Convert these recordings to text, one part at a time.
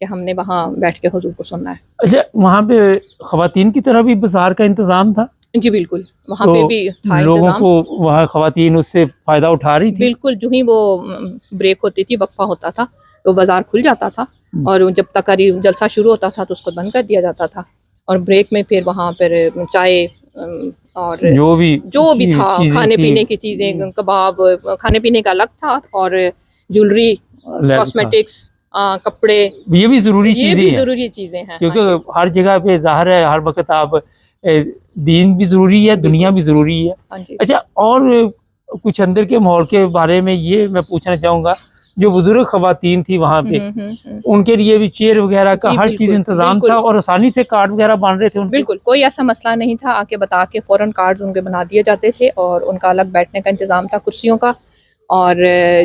کہ ہم نے وہاں بیٹھ کے حضور کو سننا ہے. اچھا وہاں پہ خواتین کی طرح بھی بازار کا انتظام تھا؟ جی بالکل, وہاں پہ تو بھی تھا لوگوں انتظام. کو وہاں خواتین اس سے فائدہ اٹھا رہی تھی؟ بالکل, جو ہی وہ بریک ہوتی تھی, وقفہ ہوتا تھا, تو بازار کھل جاتا تھا, اور جب تک قریب جلسہ شروع ہوتا تھا تو اس کو بند کر دیا جاتا تھا, اور بریک میں پھر وہاں پھر چائے اور جو بھی تھا کھانے پینے کی چیزیں, کباب, کھانے پینے کا الگ تھا, اور جولری, کاسمیٹکس, کپڑے, یہ بھی ضروری یہ چیزیں بھی ہیں ضروری چیزیں ہیں. کیونکہ ہر جگہ پہ ظاہر ہے ہر وقت آپ دین بھی ضروری ہے, دنیا بھی ضروری ہے. ہاں جی. اچھا اور کچھ اندر کے ماحول کے بارے میں یہ میں پوچھنا چاہوں گا, جو بزرگ خواتین تھی وہاں پہ ان کے لیے بھی چیئر وغیرہ کا ہر چیز انتظام تھا, اور آسانی سے کارڈ وغیرہ بن رہے تھے ان کے؟ بالکل, کوئی ایسا مسئلہ نہیں تھا, آ کے بتا کے فوراً کارڈ ان کے بنا دیے جاتے تھے, اور ان کا الگ بیٹھنے کا انتظام تھا کرسیوں کا. اور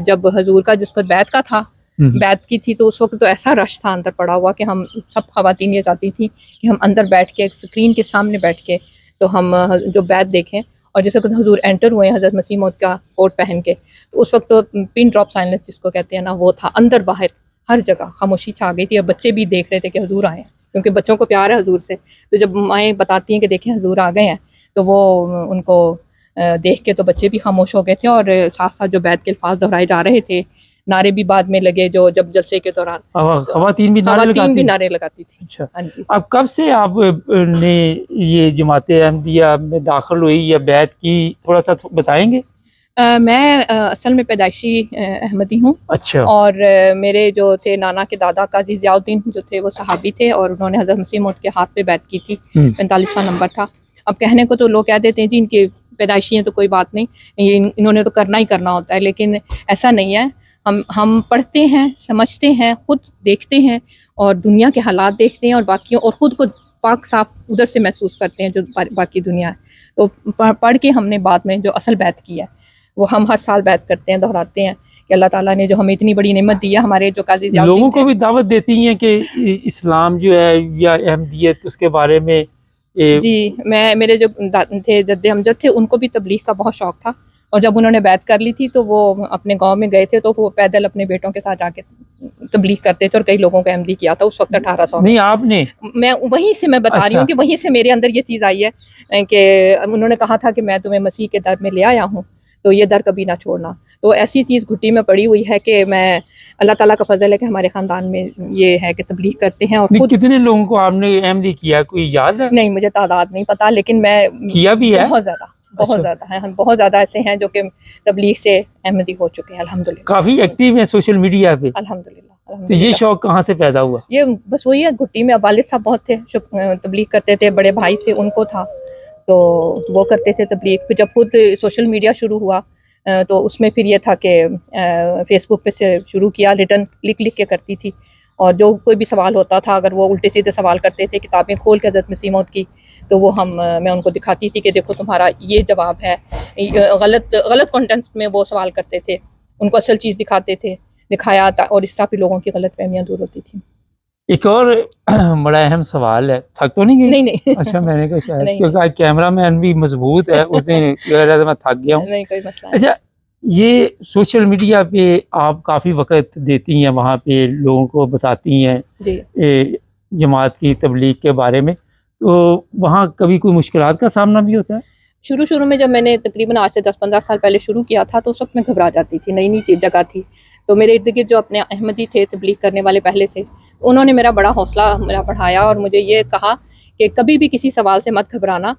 جب حضور کا جس کو بیعت کا تھا, بیعت کی تھی, تو اس وقت تو ایسا رش تھا اندر پڑا ہوا کہ ہم سب خواتین یہ چاہتی تھیں کہ ہم اندر بیٹھ کے ایک اسکرین کے سامنے بیٹھ کے تو ہم جو بیعت دیکھیں. اور جس وقت حضور انٹر ہوئے ہیں حضرت مسیح موعود کا کوٹ پہن کے, تو اس وقت تو پن ڈراپ سائلنس جس کو کہتے ہیں نا, وہ تھا. اندر باہر ہر جگہ خاموشی چھا گئی تھی, اور بچے بھی دیکھ رہے تھے کہ حضور آئے ہیں, کیونکہ بچوں کو پیار ہے حضور سے. تو جب مائیں بتاتی ہیں کہ دیکھیں حضور آ گئے ہیں, تو وہ ان کو دیکھ کے تو بچے بھی خاموش ہو گئے تھے, اور ساتھ ساتھ جو بیعت کے الفاظ دہرائے جا رہے تھے, نعرے بھی بعد میں لگے جو جب جلسے کے دوران خواتین بھی نعرے لگاتی تھی. اچھا, ہاں جی. اب کب سے آپ نے یہ جماعت احمدیہ میں داخل ہوئی یا بیعت کی, تھوڑا سا بتائیں گے؟ میں اصل میں پیدائشی احمدی ہوں. اچھا. اور میرے جو تھے نانا کے دادا قاضی ضیاء الدین جو تھے وہ صحابی تھے, اور انہوں نے حضرت مسیح موعود کے ہاتھ پہ بیعت کی تھی. 45واں نمبر تھا. اب کہنے کو تو لوگ کہہ دیتے ہیں جی ان کے پیدائشی ہیں تو کوئی بات نہیں, انہوں نے تو کرنا ہی کرنا ہوتا ہے, لیکن ایسا نہیں ہے. ہم پڑھتے ہیں, سمجھتے ہیں, خود دیکھتے ہیں, اور دنیا کے حالات دیکھتے ہیں, اور باقیوں اور خود کو پاک صاف ادھر سے محسوس کرتے ہیں جو باقی دنیا ہے. تو پڑھ کے ہم نے بعد میں جو اصل بیعت کی ہے وہ ہم ہر سال بیعت کرتے ہیں, دہراتے ہیں کہ اللہ تعالیٰ نے جو ہمیں اتنی بڑی نعمت دی ہے. ہمارے جو قاضی ضیاء الدین لوگوں کو بھی دعوت دیتی ہیں کہ اسلام جو ہے یا احمدیت اس کے بارے میں؟ جی, میرے جو تھے جد امجد تھے, ان کو بھی تبلیغ کا بہت شوق تھا, اور جب انہوں نے بیعت کر لی تھی تو وہ اپنے گاؤں میں گئے تھے, تو وہ پیدل اپنے بیٹوں کے ساتھ جا کے تبلیغ کرتے تھے, اور کئی لوگوں کو احمدی کیا تھا اس وقت 1800 میں. نہیں آپ نے؟ میں وہیں سے میں بتا رہی ہوں کہ وہیں سے میرے اندر یہ چیز آئی ہے کہ انہوں نے کہا تھا کہ میں تمہیں مسیح کے در میں لے آیا ہوں, تو یہ در کبھی نہ چھوڑنا. تو ایسی چیز گھٹی میں پڑی ہوئی ہے کہ میں, اللہ تعالیٰ کا فضل ہے کہ ہمارے خاندان میں یہ ہے کہ تبلیغ کرتے ہیں. اور خود کتنے لوگوں کو آپ نے احمدی کیا, کوئی یاد ہے؟ نہیں, مجھے تعداد نہیں پتا, لیکن میں کیا بھی ہے بہت زیادہ ہیں, ہم بہت زیادہ ایسے ہیں جو کہ تبلیغ سے احمدی ہو چکے ہیں الحمدللہ. کافی ایکٹیو ہیں سوشل میڈیا پہ الحمدللہ. تو یہ شوق کہاں سے پیدا ہوا؟ یہ بس وہی ہے, گھٹی میں والد صاحب بہت تھے, تبلیغ کرتے تھے, بڑے بھائی تھے ان کو تھا, تو وہ کرتے تھے تبلیغ. پھر جب خود سوشل میڈیا شروع ہوا تو اس میں پھر یہ تھا کہ فیس بک پہ سے شروع کیا, ریٹن لکھ کے کرتی تھی, اور جو کوئی بھی سوال ہوتا تھا, اگر وہ الٹے سیدھے سوال کرتے تھے کتابیں کھول کے حضرت مسیح موعود کی, تو وہ میں ان کو دکھاتی تھی کہ دیکھو تمہارا یہ جواب ہے. غلط کانٹینٹ میں وہ سوال کرتے تھے, ان کو اصل چیز دکھاتے تھے, دکھایا, اور اس طرح پہ لوگوں کی غلط فہمیاں دور ہوتی تھیں. ایک اور بڑا اہم سوال ہے, تھک تو نہیں گئی؟ نہیں. اچھا, میں نے کہا شاید کیونکہ کیمرہ مین بھی مضبوط ہے, اس دن کہہ رہا تھا میں تھک گیا ہوں. نہیں, کوئی مسئلہ نہیں. اچھا, یہ سوشل میڈیا پہ آپ کافی وقت دیتی ہیں, وہاں پہ لوگوں کو بتاتی ہیں جماعت کی تبلیغ کے بارے میں, تو وہاں کبھی کوئی مشکلات کا سامنا بھی ہوتا ہے؟ شروع میں جب میں نے تقریباً آج سے 10-15 سال پہلے شروع کیا تھا, تو اس وقت میں گھبرا جاتی تھی, نئی جگہ تھی. تو میرے ارد گرد جو اپنے احمدی تھے تبلیغ کرنے والے پہلے سے, انہوں نے میرا بڑا حوصلہ میرا بڑھایا, اور مجھے یہ کہا کہ کبھی بھی کسی سوال سے مت گھبرانا,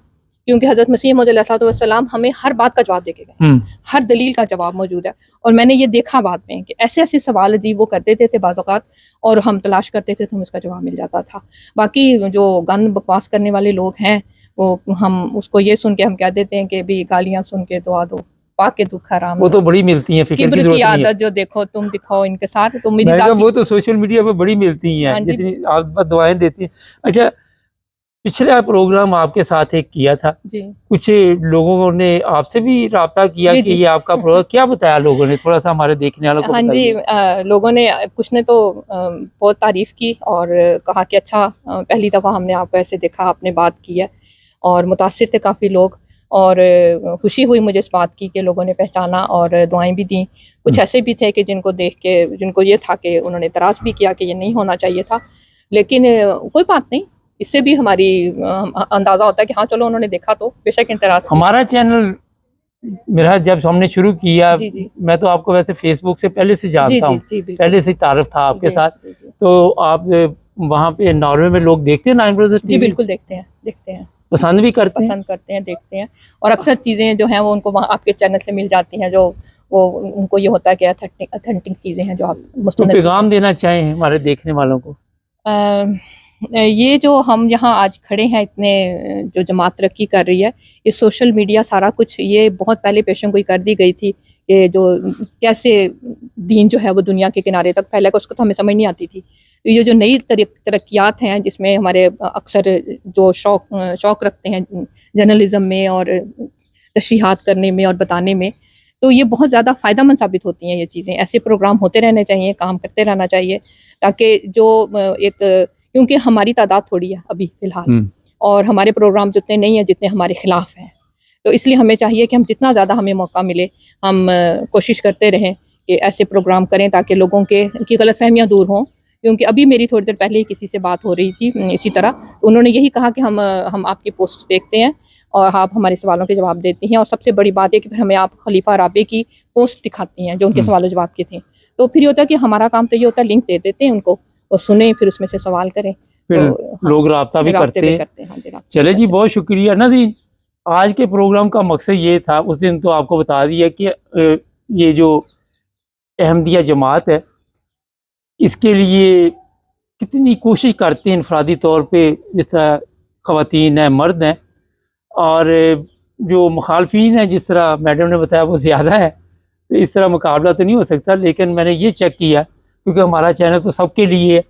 کیونکہ حضرت مسیح موعود علیہ السلام ہمیں ہر بات کا جواب دے کے گئے, ہر دلیل کا جواب موجود ہے. اور میں نے یہ دیکھا بعد میں کہ ایسے سوال عجیب وہ کرتے تھے بعض اوقات, اور ہم تلاش کرتے تھے تو ہم اس کا جواب مل جاتا تھا. باقی جو گند بکواس کرنے والے لوگ ہیں, وہ ہم اس کو یہ سن کے ہم کہہ دیتے ہیں کہ بھی گالیاں سن کے دعا دو, پاک کے دکھ حرام, وہ تو بڑی ملتی ہیں, فکر کی ضرورت نہیں ہے. عادت جو دیکھو تم دکھاؤ ان کے ساتھ, تو میری وہ تو سوشل میڈیا پہ بڑی ملتی ہیں, جتنی آپ دعائیں دیتی ہیں. اچھا, پچھلا پروگرام آپ کے ساتھ ایک کیا تھا, کچھ لوگوں نے آپ سے بھی رابطہ کیا کہ یہ آپ کا پروگرام, کیا بتایا لوگوں نے, تھوڑا سا ہمارے دیکھنے والوں کو بتائیے. ہاں جی, لوگوں نے کچھ نے تو بہت تعریف کی, اور کہا کہ اچھا پہلی دفعہ ہم نے آپ کو ایسے دیکھا, آپ نے بات کی ہے, اور متاثر تھے کافی لوگ. اور خوشی ہوئی مجھے اس بات کی کہ لوگوں نے پہچانا اور دعائیں بھی دیں. کچھ ایسے بھی تھے کہ جن کو دیکھ کے جن کو یہ تھا کہ انہوں نے اعتراض بھی کیا کہ یہ نہیں ہونا چاہیے تھا, لیکن کوئی بات نہیں, اس سے بھی ہماری اندازہ ہوتا ہے کہ ہاں چلو انہوں نے دیکھا تو بے شک اعتراض. ہمارا چینل میرا جب ہم نے شروع کیا, جی جی میں تو آپ کو ویسے فیس بک سے پہلے سے جی جانتا جی ہوں, جی بالکل. پہلے سے تعارف تھا آپ کے جی ساتھ. جی جی. تو آپ وہاں پہ ناروے میں لوگ دیکھتے ہیں نائن بروزرز جی ٹی وی, بالکل دیکھتے ہیں پسند بھی کرتے ہیں. پسند کرتے ہیں, دیکھتے ہیں, اور اکثر چیزیں جو ہیں وہ ان کو وہاں آپ کے چینل سے مل جاتی ہیں, جو وہ ان کو یہ ہوتا ہے کہ اتھینٹک چیزیں ہیں جو آپ تو مستند پیغام دینا چاہیں ہمارے دیکھنے والوں کو. یہ جو ہم یہاں آج کھڑے ہیں, اتنے جو جماعت ترقی کر رہی ہے, یہ سوشل میڈیا سارا کچھ یہ بہت پہلے پیشن گوئی کر دی گئی تھی کہ جو کیسے دین جو ہے وہ دنیا کے کنارے تک پھیلے گا, اس کو تو ہمیں سمجھ نہیں آتی تھی. یہ جو نئی ترقیات ہیں جس میں ہمارے اکثر جو شوق رکھتے ہیں جرنلزم میں اور تشریحات کرنے میں اور بتانے میں, تو یہ بہت زیادہ فائدہ مند ثابت ہوتی ہیں یہ چیزیں. ایسے پروگرام ہوتے رہنے چاہیے, کام کرتے رہنا چاہیے, تاکہ جو ایک, کیونکہ ہماری تعداد تھوڑی ہے ابھی فی الحال, اور ہمارے پروگرام جتنے نہیں ہیں جتنے ہمارے خلاف ہیں, تو اس لیے ہمیں چاہیے کہ ہم جتنا زیادہ ہمیں موقع ملے ہم کوشش کرتے رہیں کہ ایسے پروگرام کریں تاکہ لوگوں کی غلط فہمیاں دور ہوں. کیونکہ ابھی میری تھوڑی دیر پہلے ہی کسی سے بات ہو رہی تھی اسی طرح, انہوں نے یہی کہا کہ ہم آپ کی پوسٹ دیکھتے ہیں اور آپ ہمارے سوالوں کے جواب دیتی ہیں, اور سب سے بڑی بات ہے کہ پھر ہمیں آپ خلیفہ رابع کی پوسٹ دکھاتی ہیں جو ان کے سوال و جواب کے تھے. تو پھر یہ ہوتا ہے کہ ہمارا کام تو یہ ہوتا ہے لنک دے دیتے ہیں ان کو, اور سنیں, پھر اس میں سے سوال کریں, پھر لوگ رابطہ بھی کرتے ہیں. چلے جی, بہت شکریہ نادین. آج کے پروگرام کا مقصد یہ تھا, اس دن تو آپ کو بتا دیا کہ یہ جو احمدیہ جماعت ہے اس کے لیے کتنی کوشش کرتے ہیں انفرادی طور پہ, جس طرح خواتین ہیں, مرد ہیں, اور جو مخالفین ہیں جس طرح میڈم نے بتایا وہ زیادہ ہے. تو اس طرح مقابلہ تو نہیں ہو سکتا, لیکن میں نے یہ چیک کیا کیونکہ ہمارا چینل تو سب کے لیے ہے,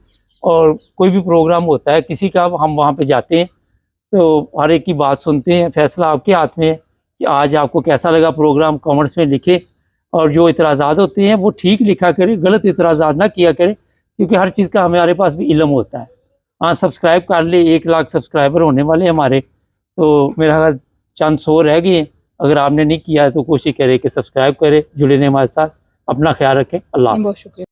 اور کوئی بھی پروگرام ہوتا ہے کسی کا, ہم وہاں پہ جاتے ہیں تو ہر ایک کی بات سنتے ہیں. فیصلہ آپ کے ہاتھ میں ہے کہ آج آپ کو کیسا لگا پروگرام, کامنٹس میں لکھیں, اور جو اعتراضات ہوتے ہیں وہ ٹھیک لکھا کریں, غلط اعتراضات نہ کیا کریں, کیونکہ ہر چیز کا ہمارے پاس بھی علم ہوتا ہے. ہاں, سبسکرائب کر لیں, 1 لاکھ سبسکرائبر ہونے والے ہمارے, تو میرا چند 100 رہ گئے ہیں. اگر آپ نے نہیں کیا ہے تو کوشش کریں کہ سبسکرائب کریں, جڑے رہیں ہمارے ساتھ. اپنا خیال رکھیں. اللہ حافظ. بہت شکریہ.